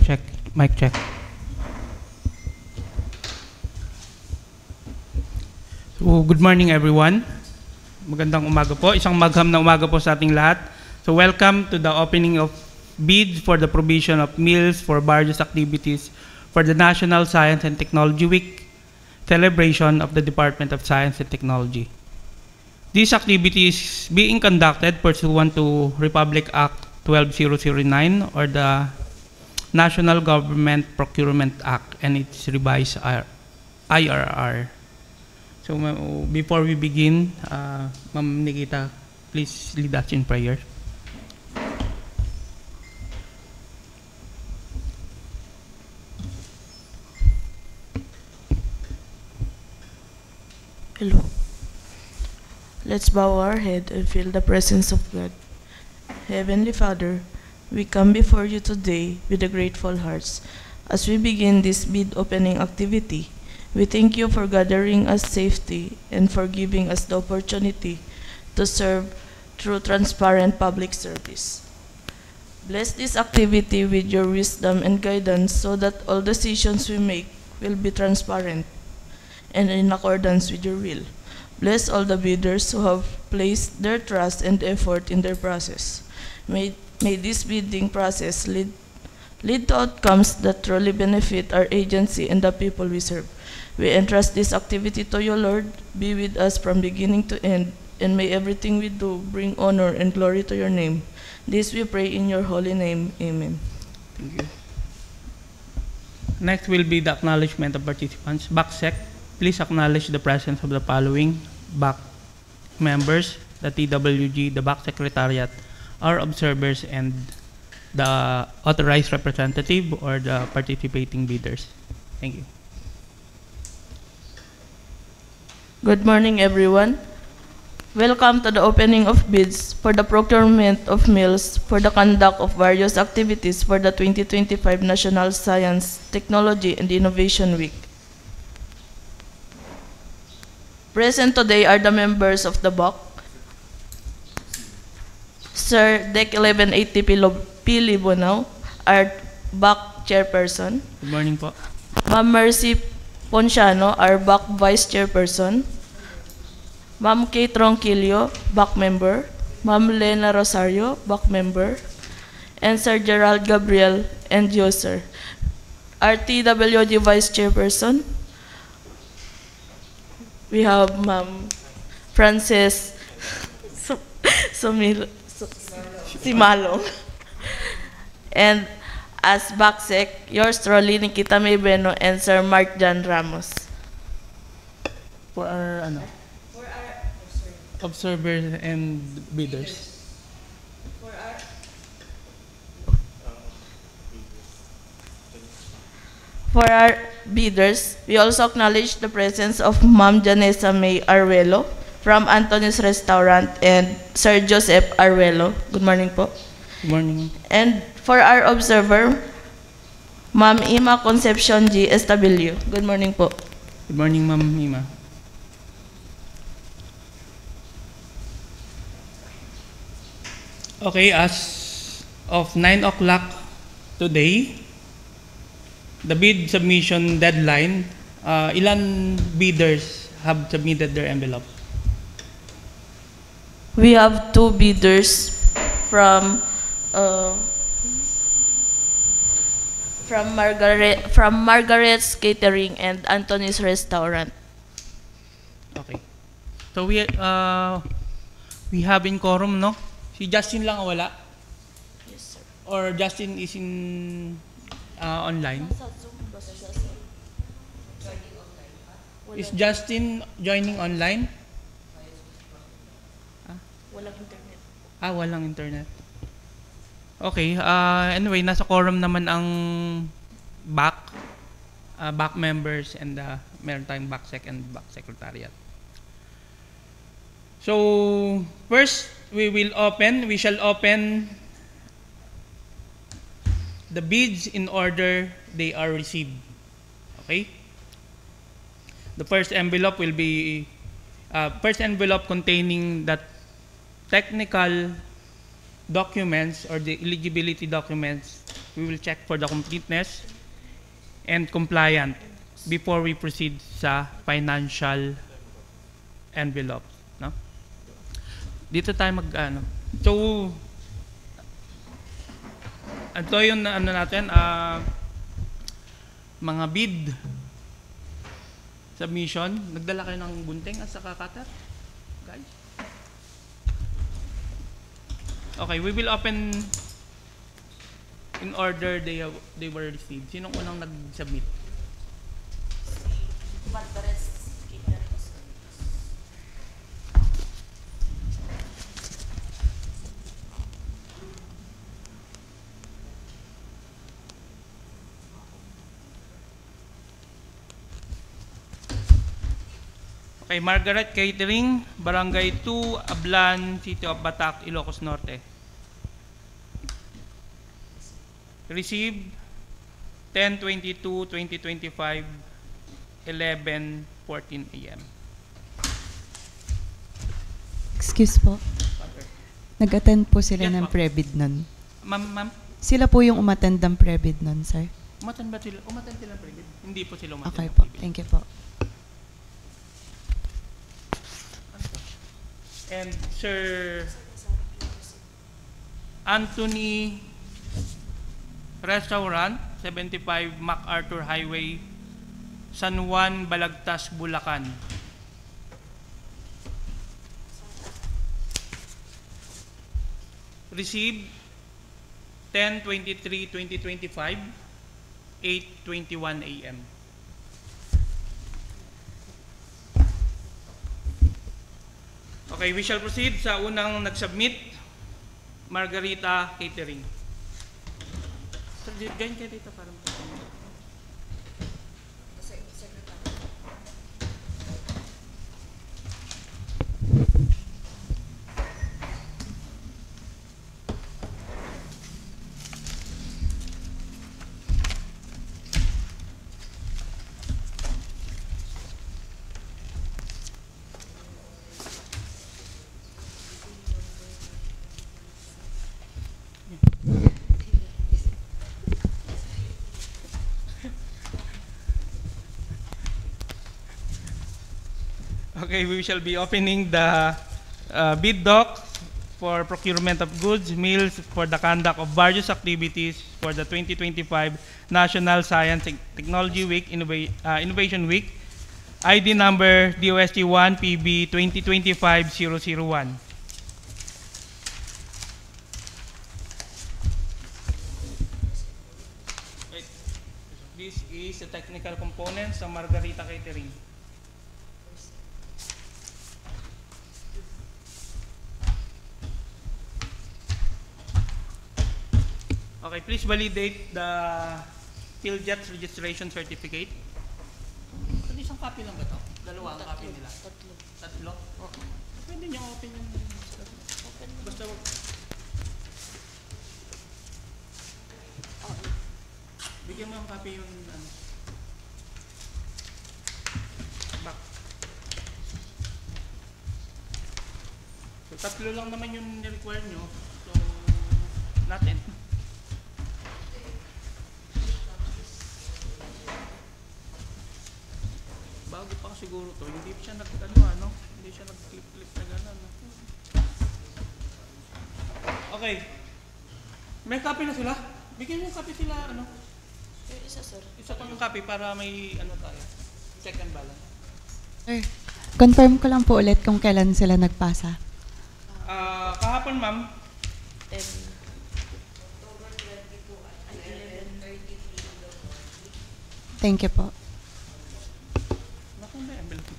check. Mic check. So, good morning everyone. Magandang umaga po. Isang magham na umaga po sa ating lahat. So welcome to the opening of bids for the provision of meals for various activities for the National Science and Technology Week celebration of the Department of Science and Technology. These activities being conducted pursuant to Republic Act 12009 or the National Government Procurement Act and its revised IRR. So before we begin, Ma'am Nikita, please lead us in prayer. Hello. Let's bow our head and feel the presence of God. Heavenly Father, we come before you today with a grateful hearts. As we begin this bid opening activity, we thank you for gathering us safely and for giving us the opportunity to serve through transparent public service. Bless this activity with your wisdom and guidance so that all decisions we make will be transparent and in accordance with your will. Bless all the bidders who have placed their trust and effort in their process. May this bidding process lead to outcomes that truly benefit our agency and the people we serve. We entrust this activity to you, Lord. Be with us from beginning to end, and may everything we do bring honor and glory to your name. This we pray in your holy name. Amen. Thank you. Next will be the acknowledgement of participants. BACSEC, please acknowledge the presence of the following BAC members, the TWG, the BAC Secretariat, our observers, and the authorized representative or the participating bidders. Thank you. Good morning, everyone. Welcome to the opening of bids for the procurement of meals for the conduct of various activities for the 2025 National Science, Technology, and Innovation Week. Present today are the members of the BOC, Sir Dec 1180 Pili Bonao, our BOC Chairperson. Good morning po. Ma'am Mercy Ponciano, our BOC Vice Chairperson. Ma'am Kate Ronquillo, BOC Member. Ma'am Lena Rosario, BOC Member. And Sir Gerald Gabriel and Sir. Our TWG Vice Chairperson. We have Ma'am Frances Simalong. And as BACSEC, yours truly, Nikita May Beno and Sir Mark John Ramos. For our observers and bidders. For our bidders, we also acknowledge the presence of Ma'am Janessa May Arvelo from Anthony's Restaurant and Sir Joseph Arvelo. Good morning po. Good morning. And for our observer, Ma'am Ima Concepcion G. Estabilio. Good morning po. Good morning, Ma'am Ima. Okay, as of 9 o'clock today, the bid submission deadline, ilan bidders have submitted their envelope? We have two bidders from Margaret's Catering and Anthony's Restaurant. Okay. So we have in quorum, no? Si Justin lang wala? Yes, sir. Or Justin is in online? Is Justin joining online? Walang internet. Walang internet. Okay, anyway, nasa quorum naman ang BAC members and meron tayong BACSEC and BAC Secretariat. So, first, we shall open the bids in order they are received. Okay? The first envelope will be first envelope containing the technical documents or the eligibility documents we will check for the completeness and compliant before we proceed sa financial envelope. No? Dito tayo So, ito yung natin, mga bid submission. Nagdala kayo ng gunting at saka cutter? Guys? Okay, we will open in order they were received. Sinong unang nag-submit? Okay, Margaret Catering, Barangay 2, Ablan, City of Batac, Ilocos Norte. Received 10/22/2025, 11:14 a.m. Excuse po. Nag-attend po sila Yes, ng ma'am. pre-bid nun. Ma'am, Sila po yung umattend ng pre-bid nun, sir. umatan ba sila? Umatan sila pre-bid? Hindi po sila umatan. Okay ng po. pre-bid. Thank you po. And Sir Anthony Restaurant, 75 MacArthur Highway, San Juan, Balagtas, Bulacan. Received 10/23/2025, 8:21 a.m. Okay, we shall proceed sa unang nag-submit, Margarita Catering. Sir, ganyan kayo dito parang. Okay, we shall be opening the bid docs for procurement of goods, meals for the conduct of various activities for the 2025 National Science and Technology Week, Innovation Week, ID number DOST 1 PB 2025-001. This is the technical components of Margarita Catering. Okay, please validate the PhilJets registration certificate. Pwede isang copy lang ba ito? Dalawa ang copy nila? Tatlo? Okay. Pwede niyo open yung... Basta wag... Bigyan mo ang copy yung... back. So, tatlo lang naman yung require nyo. So, natin. Bago pa siguro to, hindi siya hindi siya nag-clip na gano'n. Okay. May copy na sila? Bigyan niyo copy sila, Isa, sir. Isa pang copy para may tayo. Check and balance. Sir, confirm ko lang po ulit kung kailan sila nagpasa. Kahapon, ma'am. 10. Thank you po. Naku, may envelope.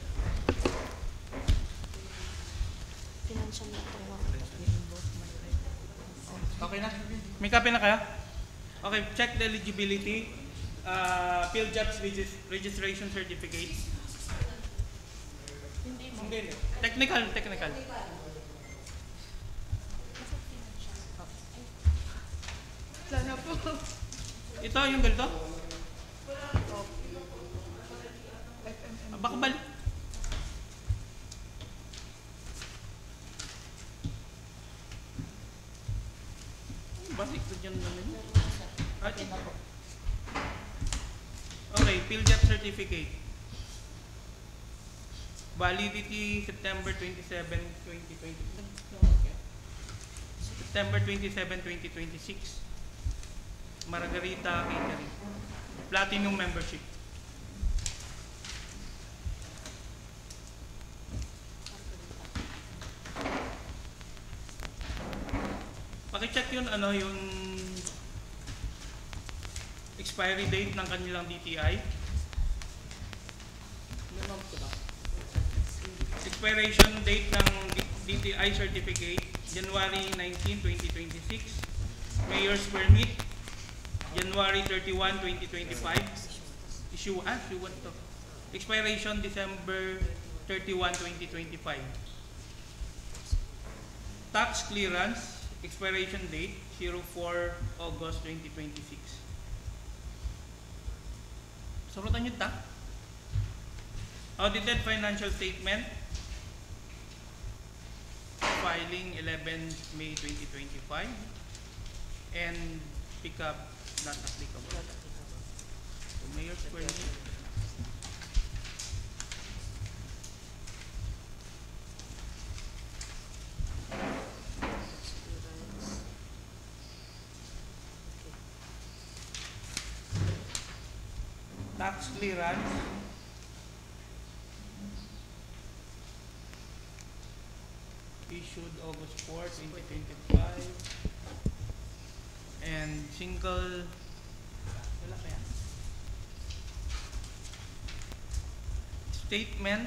Financial na ito. Okay na? May copy na kaya? Okay, check the eligibility. PhilJets registration certificate. Hindi. Technical. Sana po. Ito yung ganito? Baka balik. Balik ko dyan naman. Okay, PhilJet certificate. Validity September 27, 2020. September 27, 2026. Margarita Catering. Platinum membership. Paki-check yun yung expiry date ng kanilang DTI. Expiration date ng DTI certificate, January 19, 2026. Mayor's permit, January 31, 2025. Issue to. Expiration, December 31, 2025. Tax clearance, expiration date, 04 August 2026. Surutan nyo ta. Audited financial statement, filing 11 May 2025, and pickup not applicable. So, Mayor's permit. Tax clearance, issued August 4, 2025, and single statement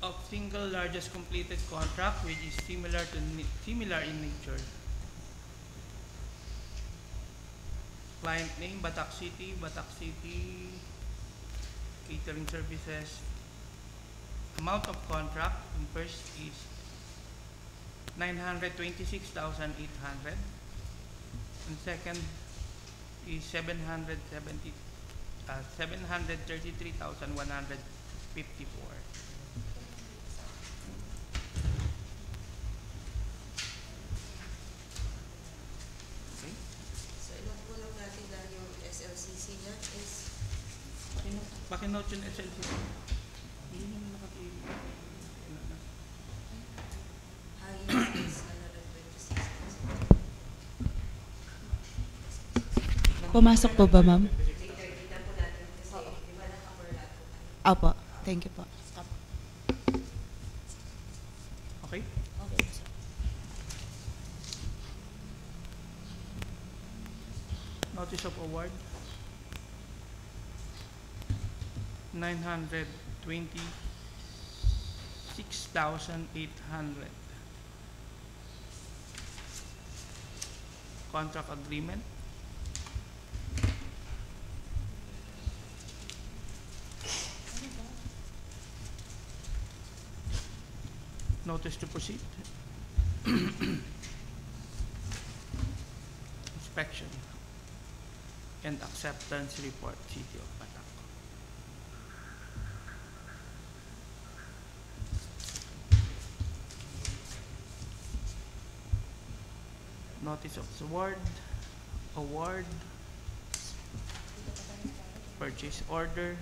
of single largest completed contract which is similar in nature. Client name, Batak City Catering Services. Amount of contract in first is 926,800, and second is 733,154. Okay. So, ilang po lang natin na yung SLCC niya is Pakinote yung SLC. Yun yung nakapili. high is 126,000. Pumasok po ba, ma'am? Later, kita po natin kasi di ba naka-cover lahat po tayo. Opo. Thank you po. Okay? Okay, sir. Notice of award. 926,800. Contract agreement. Notice to proceed. Inspection and acceptance report, City of Batak. Notice of award, purchase order.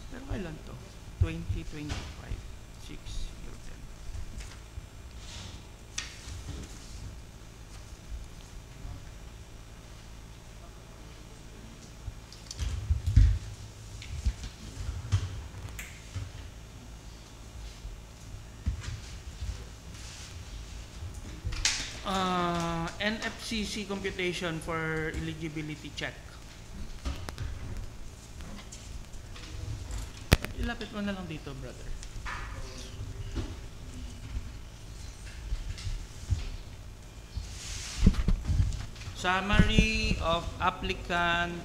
Pero kailan to? 2025, 6, 10. NFCC computation for eligibility check. Ilapit mo na lang dito, brother. Summary of applicant,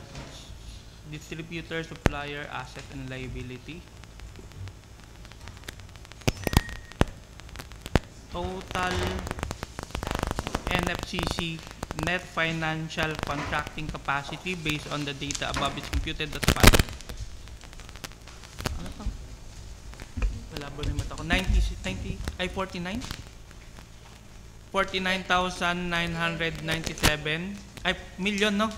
distributor, supplier, asset and liability. Total NFCC net financial contracting capacity based on the data above is computed as follows. Ano to? Malabo na yung mata ko. 49? 49,997 ay million, no?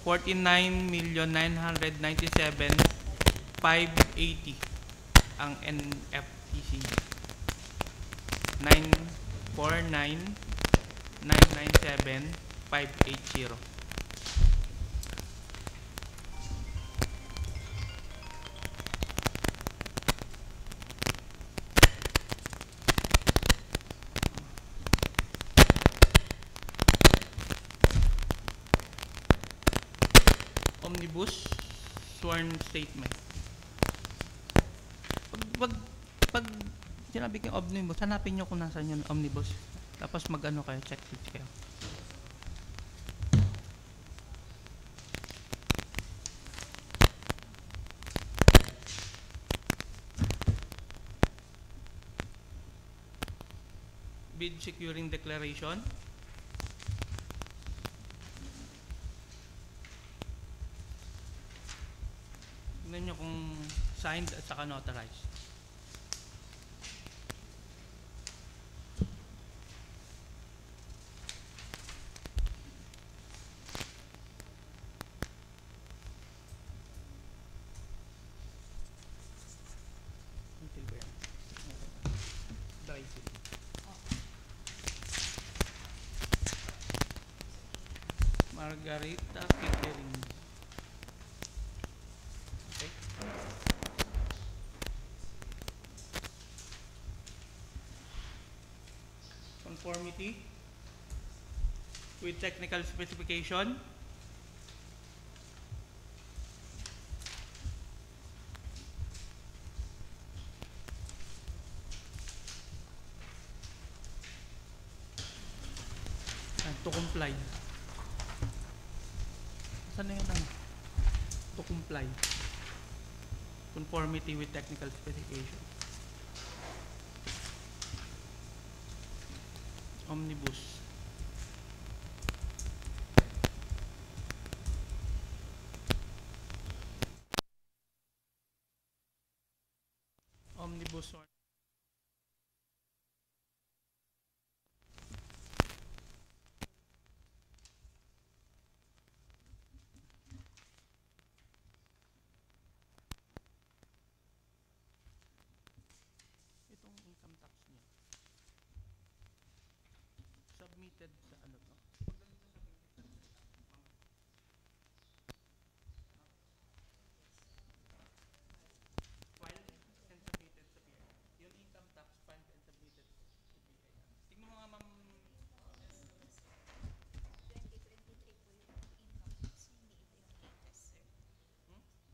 49,997,580 ang NFTC. 949,997,580. Omnibus sworn statement. Pag sinabi kong omnibus, hanapin nyo kung nasan yung omnibus. Tapos mag-ano kayo, check kayo. Bid securing declaration. Tignan nyo kung signed at saka notarized. Until ba yan? Dry seal. Margarita Pickering. Okay. Conformity with technical specification. And to comply. Saan na yun ang to comply? Conformity with technical specification. Omnibus. Omnibus one. Itong income tax niya. Submitted sa ano to? Filed and submitted sa PI. Yung income tax filed and submitted sa PI. Tingnan mo nga, ma'am. 2023 po yung income tax. Hindi ito yung latest, sir.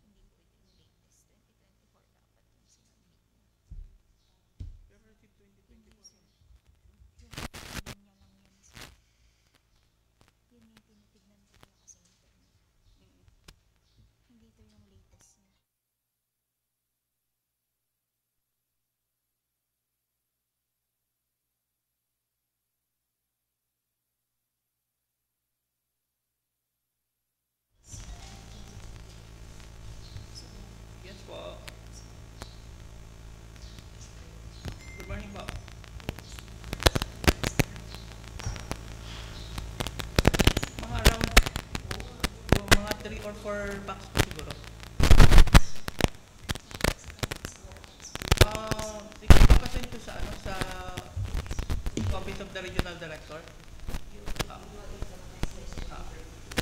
Hindi po ito yung latest. 2024 dapat yung sinabit niya. Pero receipt 2024. Hindi, sir. Yung linya lang yan, sir. Yun yung tinitignan ko niya kasi internet. Hindi ito yung latest niya. Yes po. Good morning po. Mga around mga 3 or 4 packs po siguro. Sige, papasend ko sa ano sa office of the regional director. Ah, ah,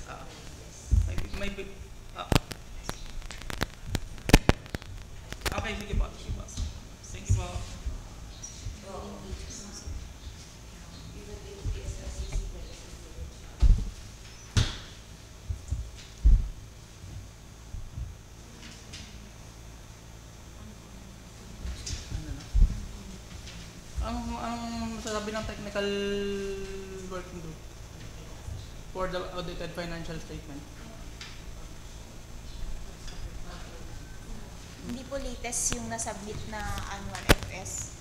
ah. May ah. Okay, sige po. Sige po. Thank you po. Ano na? Ang masasabi ng technical working group for the audited financial statement? Hindi po latest yung nasubmit na annual FS.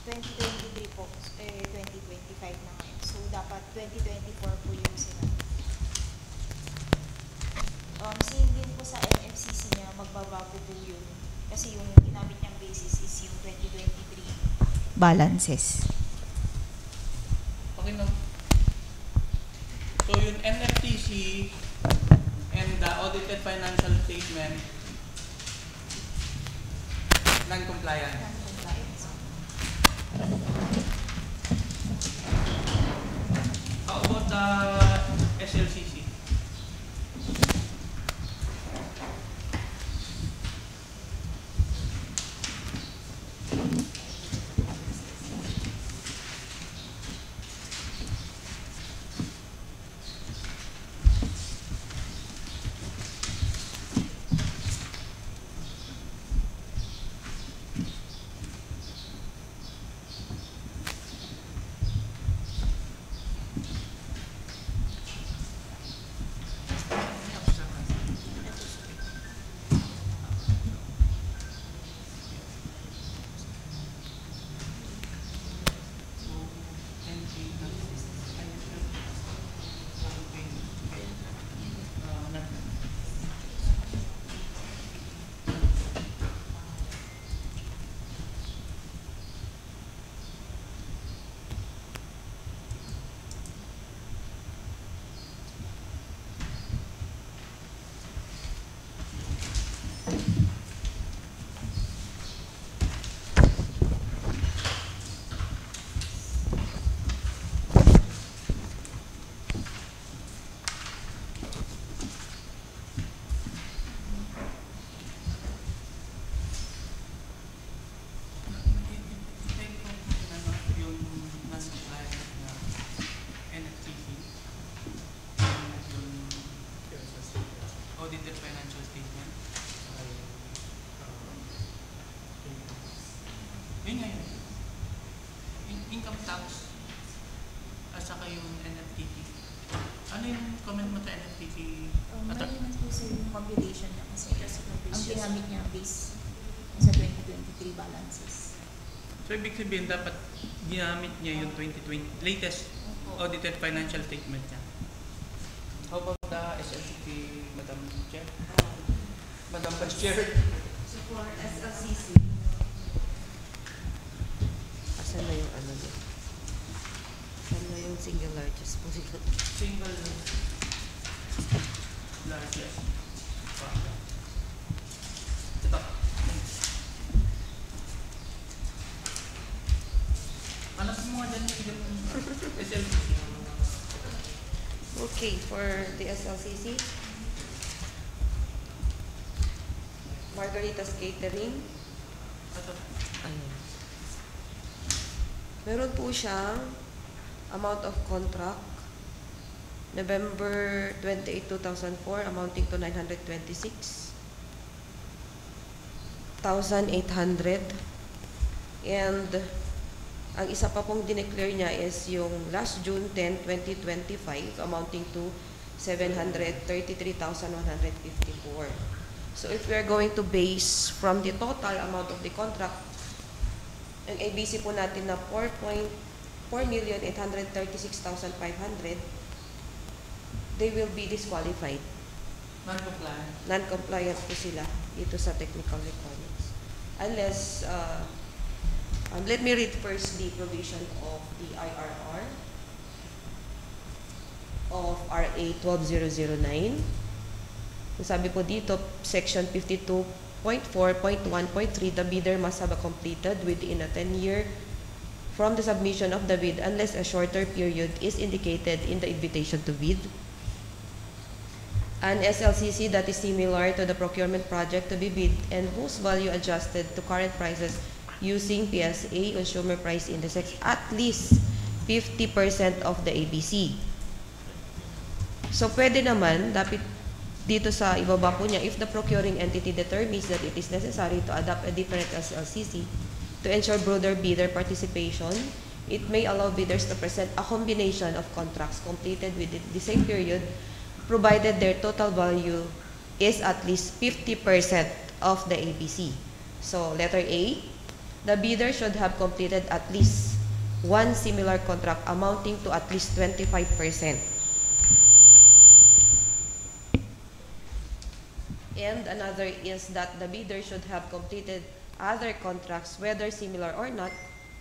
2023 po, 2025 na ngayon. So, dapat 2024 po yung sinabi. Same din po sa NFCC niya, magbabago po yun. Kasi yung ginamit niyang basis is yung 2023 balances. So yung NFTC and the audited financial statement, non-compliant. How about the SLCC? Audited financial statement. Yun nga yun. Income tax at saka yung NFTT. Ano yung comment mo sa NFTT? Mali naman po sir yung computation niya kasi ang ginamit niya base sa 2023 balances. So ibig sabihin dapat ginamit niya yung 2020 latest audited financial statement niya. How about the SLCT, Madam Chair? Madam Vice Chair? So for SLCC, asan na yung ano doon? Asan na yung single largest position? Single largest. Ito. Anak mo nga dyan yung SLCT. Okay, for the SLCC, Margarita's Catering. Ito. Ayun. Meron po siyang amount of contract November 28, 2004 amounting to 926,800 and ang isa pa pong dineclare niya is yung last June 10, 2025 amounting to 733,154. So if we are going to base from the total amount of the contract, ang ABC po natin na 4,836,500, they will be disqualified. Non-compliant. Non-compliant po sila dito sa technical requirements. Unless, let me read first the provision of the IRR of RA 12009. Sabi po dito, section 52.4.1.3, the bidder must have completed within a 10-year from the submission of the bid unless a shorter period is indicated in the invitation to bid. An SLCC that is similar to the procurement project to be bid and whose value adjusted to current prices using PSA Consumer Price Index at least 50% of the ABC. So pwede naman, dapat dito sa ibaba po niya, if the procuring entity determines that it is necessary to adopt a different SLCC to ensure broader bidder participation, it may allow bidders to present a combination of contracts completed within the same period, provided their total value is at least 50% of the ABC. So letter A, the bidder should have completed at least one similar contract amounting to at least 25%. And another is that the bidder should have completed other contracts, whether similar or not,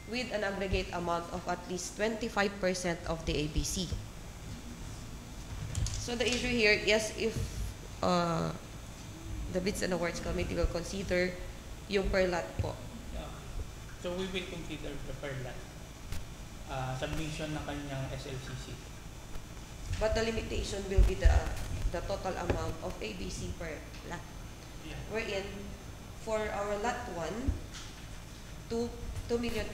with an aggregate amount of at least 25% of the ABC. So the issue here, yes, if the Bids and Awards Committee will consider yung per lot po. Yeah. So we will consider the per lot submission ng kanyang SLCC. But the limitation will be the total amount of ABC per lot. Yeah. Wherein, for our lot 1, 2,599,000,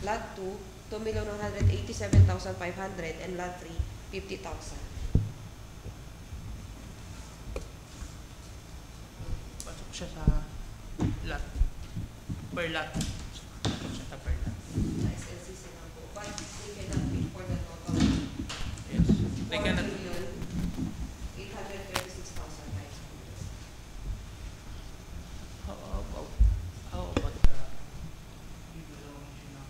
lot 2, 2,187,500, and lot 3, 50,000. Pasok siya sa lot. Per lot. Pasok siya sa per lot. Sa SLCC lang po. But they cannot pay for the total. Yes. They cannot. 4,836,500. How about the evaluation ng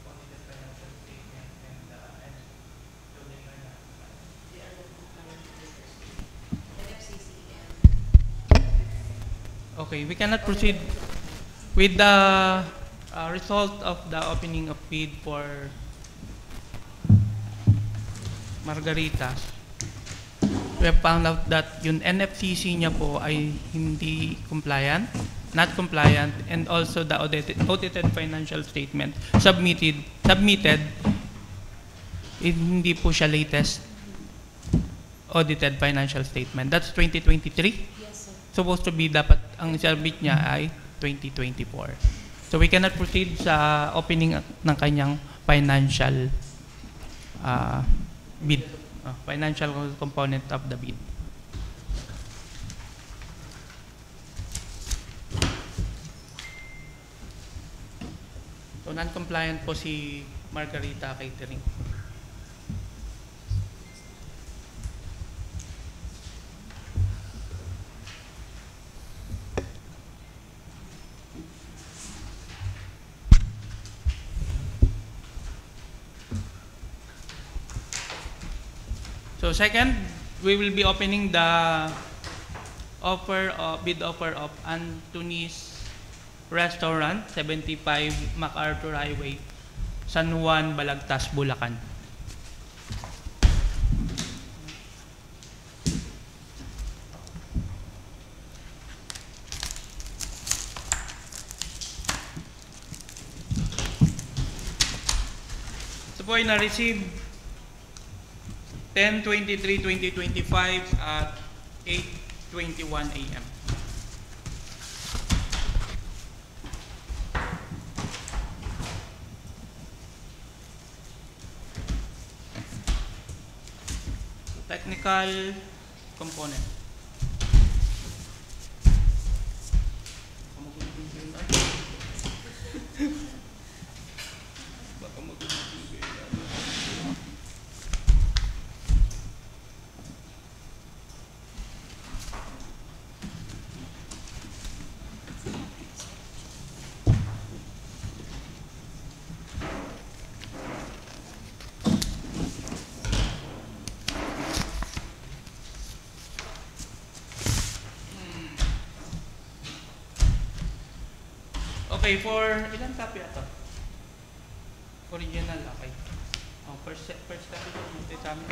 audited financial statement and building na They are the NFCC and Okay, we cannot proceed with the result of the opening of bid for Margaritas. We have found out that yung NFCC niya po ay hindi compliant, not compliant, and also the audited financial statement submitted, hindi po siya latest audited financial statement. That's 2023. yes, sir. Supposed to be dapat ang submit niya ay 2024. So we cannot proceed sa opening ng kanyang financial bid, financial component of the bid. So non-compliant po si Margarita Catering. So second, we will be opening the bid offer of Anthony's Restaurant, 75 MacArthur Highway, San Juan, Balagtas, Bulacan. Ito po ay na-receive 10/23/2025 at 8:21 a.m. Technical component. Baka magugulo yun. Okay, for ilang copy ito? Original, okay. Oh, first copy ito sa amin.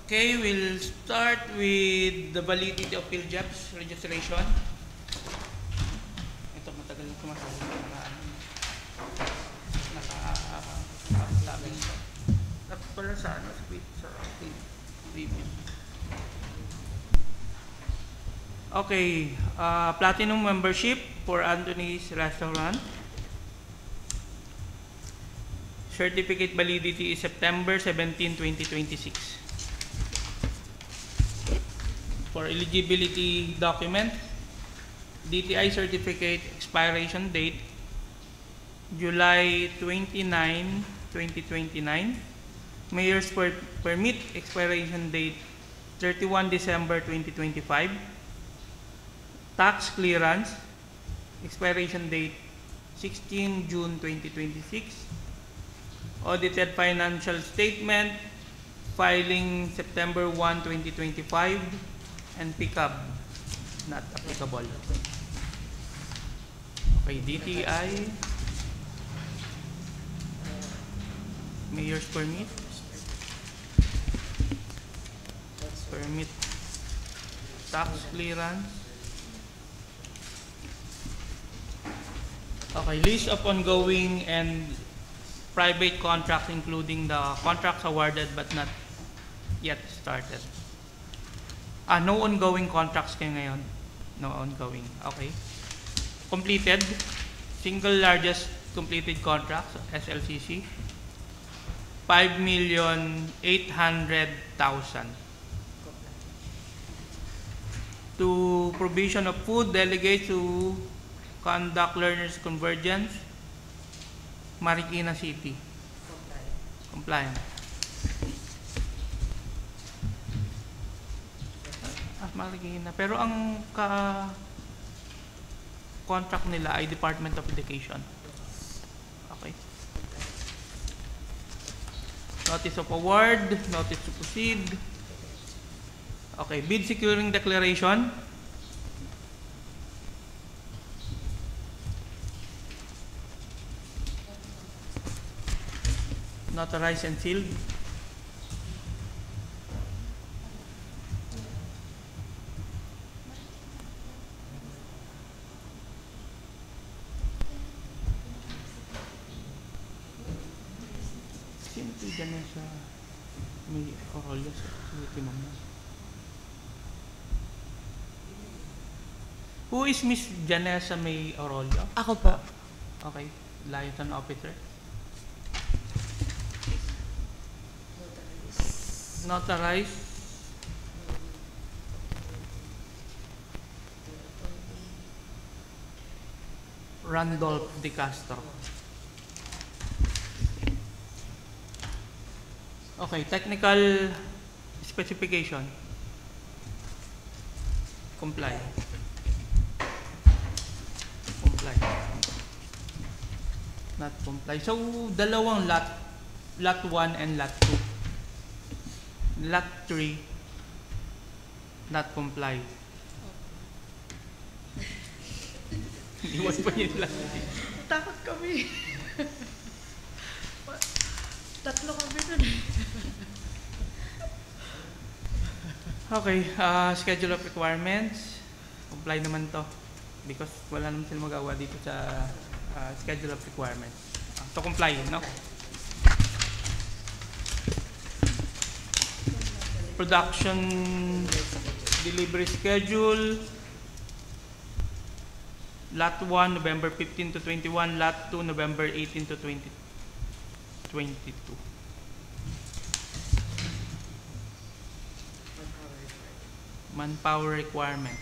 Okay, we'll start with the validity of PhilJEPS registration. Ito matagal na sumasali. Naka-sabi ito. Dapat pala sa ano, sa review. Okay, platinum membership for Anthony's Restaurant. Certificate validity is September 17, 2026. For eligibility document, DTI certificate expiration date July 29, 2029. Mayor's permit expiration date 31 December 2025. Tax clearance expiration date 16 June 2026. Audited financial statement filing September 1, 2025. And pickup, not applicable. Okay, DTI, mayor's permit, tax clearance. Okay, list of ongoing and private contracts including the contracts awarded but not yet started. No ongoing contracts kayo ngayon. No ongoing. Okay. Completed. Single largest completed contracts, SLCC. 5,800,000. To provision of food delegates to conduct learners convergence. Marikina City. Compliant. Marikina. Pero ang contract nila ay Department of Education. Okay. Notice of award, notice to proceed. Okay, bid securing declaration. Notarized and sealed. Sino ito dyan sa may orolyo sa ultimo mo? Who is Miss Janessa May Orolyo? Ako po. Okay, liaison officer. Notarized. Randolph De Castro. Okay, technical specification. Comply. Not comply. So, dalawang lot 1 and lot 2. Lot 3, not comply. Iwan pa yun lang. Takot kami. Tatlo kami dun. Okay, schedule of requirements. Comply naman to. Because wala naman sila magawa dito sa schedule of requirements. So comply, no? Production delivery schedule. Lot 1, November 15 to 21. Lot 2, November 18 to 22. Manpower requirement.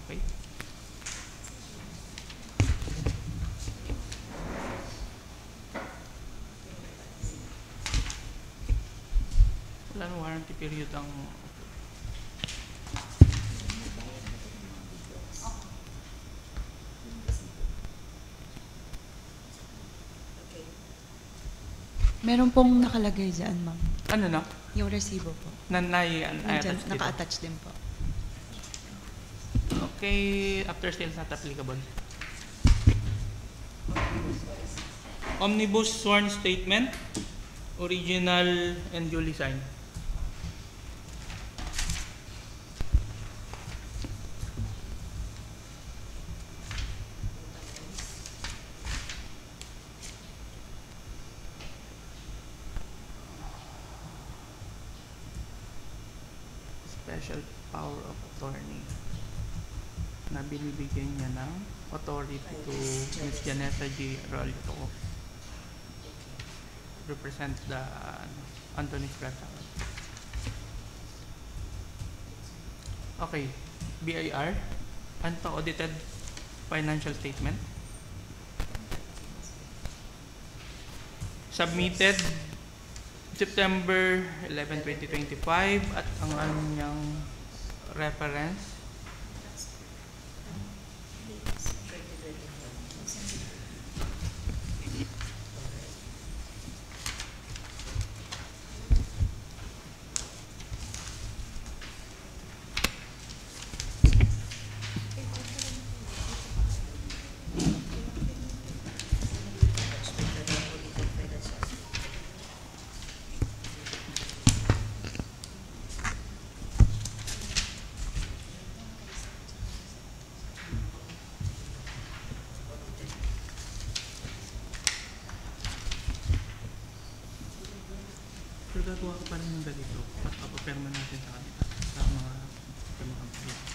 Okay. Wala nang warranty period ang Meron pong nakalagay dyan, ma'am. ano na? Yung resibo po. Nanay Nandyan, naka-attach din po. Okay, after sales not applicable. Omnibus sworn statement, original and duly signed. Special power of attorney na binibigyan niya ng authority to Ms. Janessa G. Arroyo to represent the Anthony Strata. Okay, BIR, audited financial statement. Submitted September 11, 2025 at ang niyang reference So gagawa ko pa rin ng ganito. Papaperma natin sa kanila. Sa mga company.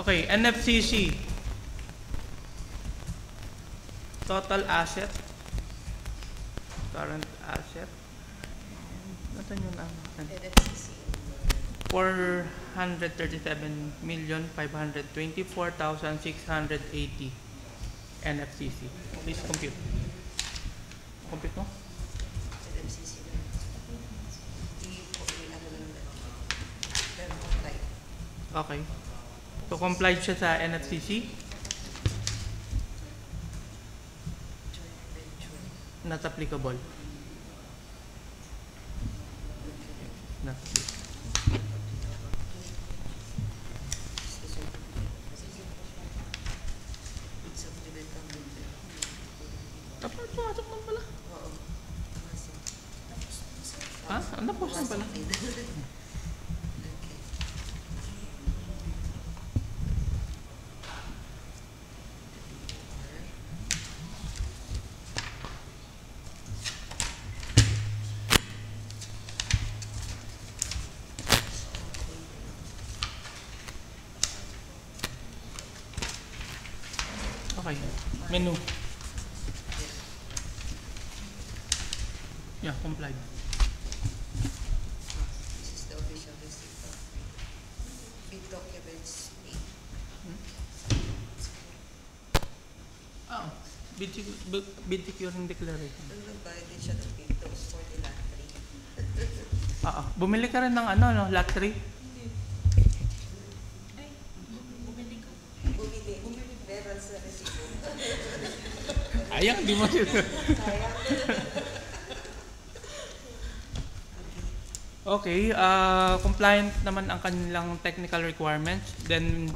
Okay, NFCC. Total asset. Current asset. Nasaan yun ang NFCC. 437,524,680 NFCC. Please compute. Compute mo? NFCC. Okay. So, complied siya sa NFCC. Not applicable. Not applicable. Dapat pumasok lang pala. Ha? Ano po saan pala? Okay. Menu. Yeah, complied. This is the official receipt of bid documents. Ah, bid securing declaration. Nagbayad din siya ng bid docs for the lot 3. Bumili ka rin ng ano, no? Lot 3? Bumili. Meron sa resibo. Ayang, di mo Okay, compliant naman ang kanilang technical requirements. Then,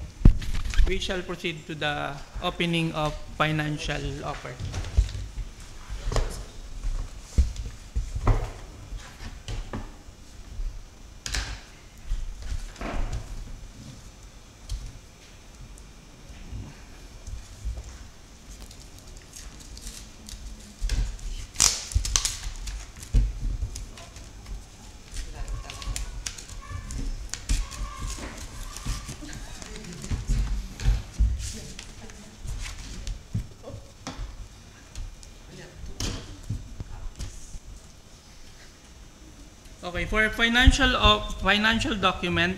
we shall proceed to the opening of financial offer. Okay, for financial document,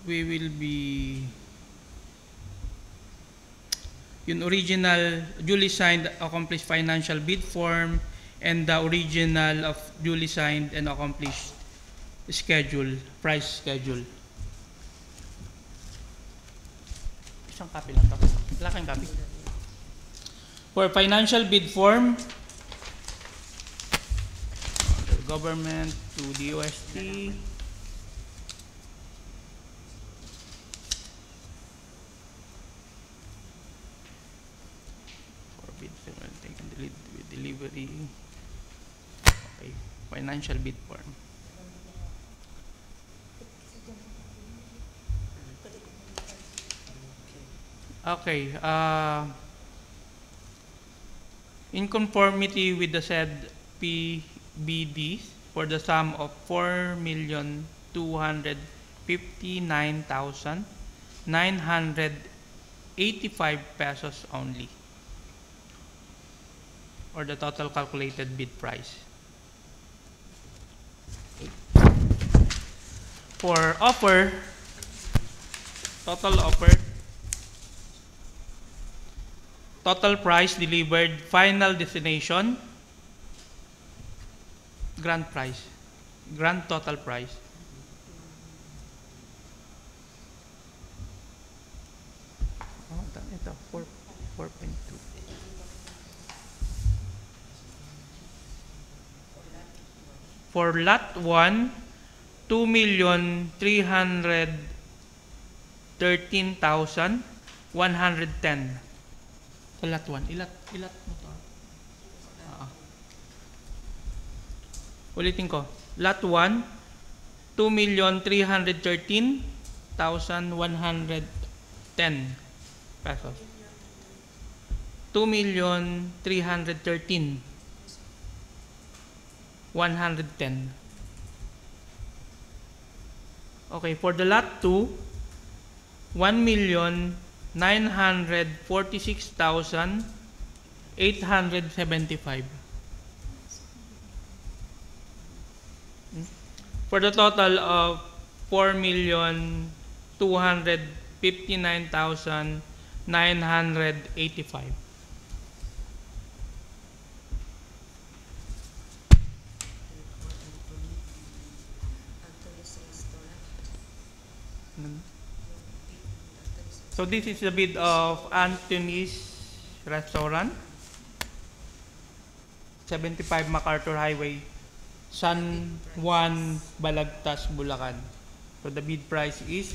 we will be yung original duly signed accomplished financial bid form and the original of duly signed and accomplished schedule, price schedule. Isang copy lang to. Wala kang copy. For financial bid form, government to DOST, for bid taken delivery. Okay, financial bid form. Okay, in conformity with the said PBD for the sum of 4,259,985 pesos only, or the total calculated bid price. For offer, total offer, total price delivered, final destination, grand price, grand total price. Ito, 4.2. For lot 1, 2,313,110. Sa lot 1. Ilat mo to. Ulitin ko. Lot 1, 2,313,110 pesos. 2,313,110. Okay, for the lot 2, 1,946,875. For the total of 4,259,985. So this is the bid of Anthony's Restaurant, 75 MacArthur Highway, San Juan, Balagtas, Bulacan. So the bid price is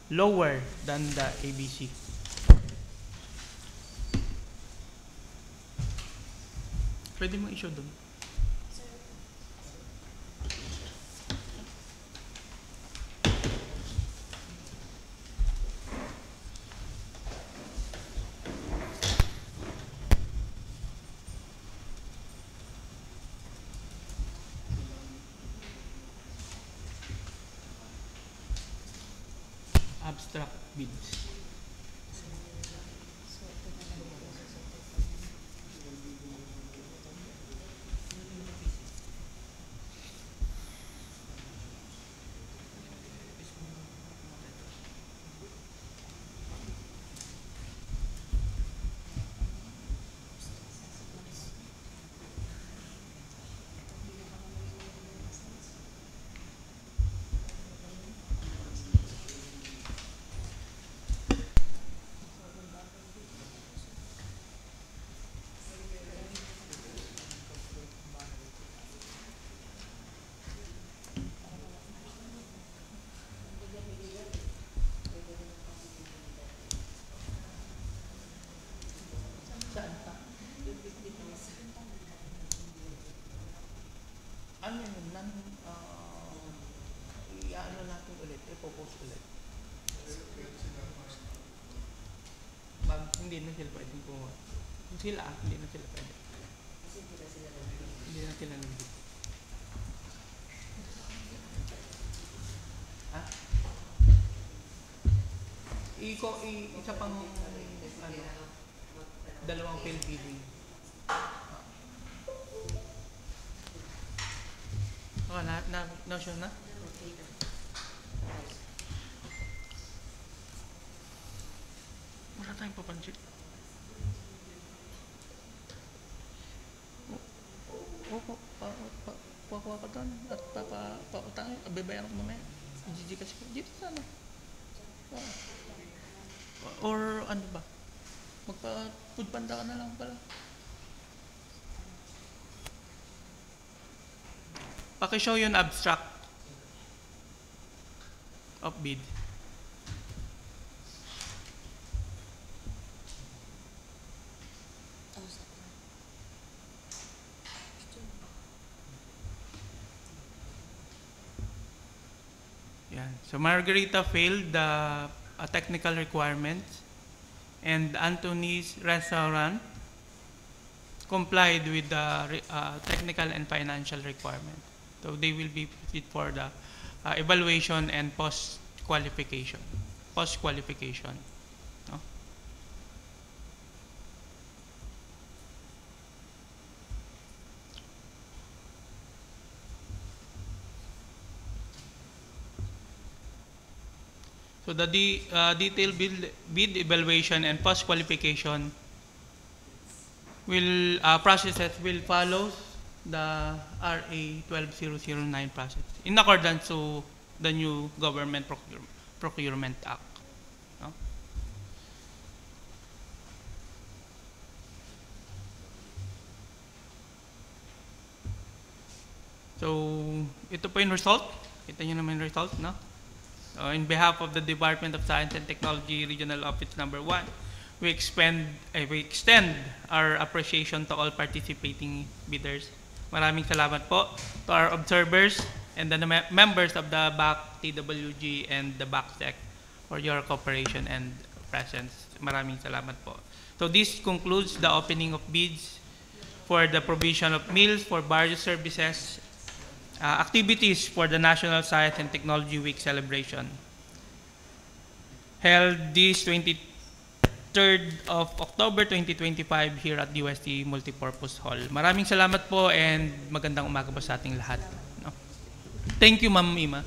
lower than the ABC. Pwede mo i-show doon. Abstract bids. Ano yun? I-ano natin ulit, i-post ulit. Hindi na sila pwedeng kumuha. Sila hindi na sila pwede. Hindi na sila nag-bid. Ha? Isa pang dalawang failed bidding. Oh, na-show na? Wala tayong papansin. Pakuha ka doon at pautang, babayaran ko mamaya. GG kasi ko. Dito sana. Or ano ba? Magpa-food panda ka na lang pala. Paki-show yung abstract of bid. Yan. So Margarita failed the technical requirements, and Anthony's Restaurant complied with the technical and financial requirement. So they will be fit for the evaluation and post-qualification. No? So the detailed bid evaluation and post-qualification processes will follow the RA 12009 process in accordance to the new Government Procurement Act. No? So, ito po yung result. Kita nyo naman yung result, no? So, in behalf of the Department of Science and Technology Regional Office Number 1, we extend our appreciation to all participating bidders. Maraming salamat po to our observers and the members of the BAC, TWG, and the BACSEC for your cooperation and presence. Maraming salamat po. So this concludes the opening of bids for the provision of meals for barge services activities for the National Science and Technology Week celebration held this 23rd of October 2025 here at UST Multipurpose Hall. Maraming salamat po and magandang umaga po sa ating lahat. No? Thank you, Ma'am Ima.